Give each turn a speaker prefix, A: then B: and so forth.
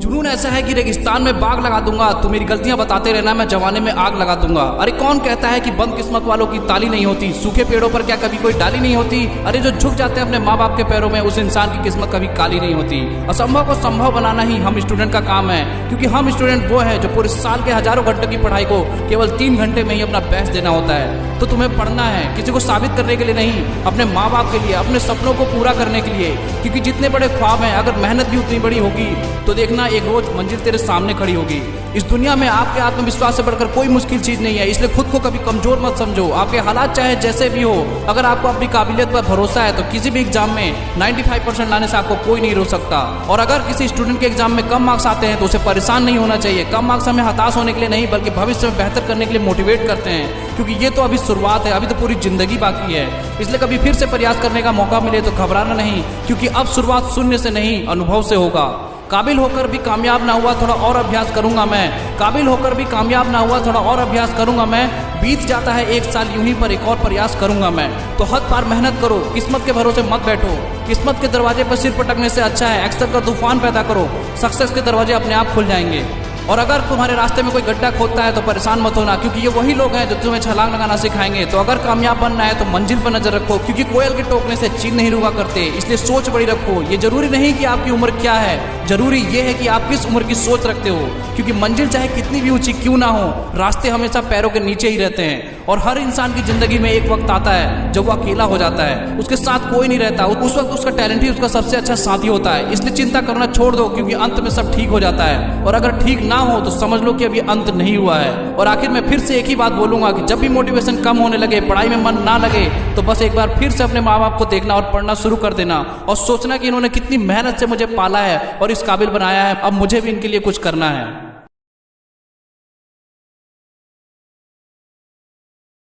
A: जुनून ऐसा है कि रेगिस्तान में बाग लगा दूंगा, तू मेरी गलतियां बताते रहना, मैं जवाने में आग लगा दूंगा। अरे कौन कहता है कि बंद किस्मत वालों की ताली नहीं होती? सूखे पेड़ों पर क्या कभी कोई डाली नहीं होती? अरे जो झुक जाते हैं अपने माँ बाप के पैरों में, उस इंसान की किस्मत कभी काली नहीं होती। असंभव को संभव बनाना ही हम स्टूडेंट का काम है, क्योंकि हम स्टूडेंट वो है जो पूरे साल के हजारों घंटे की पढ़ाई को केवल 3 घंटे में ही अपना बेस्ट देना होता है। तो तुम्हें पढ़ना है किसी को साबित करने के लिए नहीं, अपने माँ बाप के लिए, अपने सपनों को पूरा करने के लिए। क्योंकि जितने बड़े ख्वाब हैं, अगर मेहनत भी उतनी बड़ी होगी तो देखना एक रोज मंजिल तेरे सामने खड़ी होगी। इस दुनिया में आपके आत्मविश्वास से बढ़कर कोई मुश्किल चीज नहीं है, इसलिए खुद को कभी कमजोर मत समझो। आपके हालात चाहे जैसे भी हो, अगर आपको अपनी काबिलियत पर भरोसा है तो किसी भी एग्जाम में 95% लाने से आपको कोई नहीं रोक सकता। और अगर किसी स्टूडेंट के एग्जाम में कम मार्क्स आते हैं तो उसे परेशान नहीं होना चाहिए। कम मार्क्स हमें हताश होने के लिए नहीं, बल्कि भविष्य में बेहतर करने के लिए मोटिवेट करते हैं, क्योंकि ये तो अभी शुरुआत है, अभी तो पूरी जिंदगी बाकी है। इसलिए कभी फिर से प्रयास करने का मौका मिले तो घबराना नहीं, क्योंकि अब शुरुआत शून्य से नहीं, अनुभव से होगा। काबिल होकर भी कामयाब ना हुआ, थोड़ा और अभ्यास करूंगा मैं। काबिल होकर भी कामयाब ना हुआ, थोड़ा और अभ्यास करूंगा मैं। बीत जाता है 1 साल यूं ही, पर एक और प्रयास करूंगा मैं। तो हद पार मेहनत करो, किस्मत के भरोसे मत बैठो। किस्मत के दरवाजे पर सिर पटकने से अच्छा है एक्सेल का तूफान पैदा करो, सक्सेस के दरवाजे अपने आप खुल जाएंगे। और अगर तुम्हारे रास्ते में कोई गड्ढा खोदता है तो परेशान मत होना, क्योंकि ये वही लोग हैं जो तुम्हें छलांग लगाना सिखाएंगे। तो अगर कामयाब बनना है तो मंजिल पर नजर रखो, क्योंकि कोयल के टोकने से चील नहीं रुका करते। इसलिए सोच बड़ी रखो। ये जरूरी नहीं कि आपकी उम्र क्या है, जरूरी ये है कि आप किस उम्र की सोच रखते हो। क्योंकि मंजिल चाहे कितनी भी ऊंची क्यों ना हो, रास्ते हमेशा पैरों के नीचे ही रहते हैं। और हर इंसान की जिंदगी में एक वक्त आता है जब वो अकेला हो जाता है, उसके साथ कोई नहीं रहता। उस वक्त उसका टैलेंट ही उसका सबसे अच्छा साथी होता है। इसलिए चिंता करना छोड़ दो, क्योंकि अंत में सब ठीक हो जाता है। और अगर ठीक ना हो तो समझ लो कि अभी अंत नहीं हुआ है। और आखिर में फिर से एक ही बात बोलूंगा कि जब भी मोटिवेशन कम होने लगे, पढ़ाई में मन ना लगे, तो बस एक बार फिर से अपने माँ बाप को देखना और पढ़ना शुरू कर देना, और सोचना कि इन्होंने कितनी मेहनत से मुझे पाला है और इस काबिल बनाया है, अब मुझे भी इनके लिए कुछ करना है।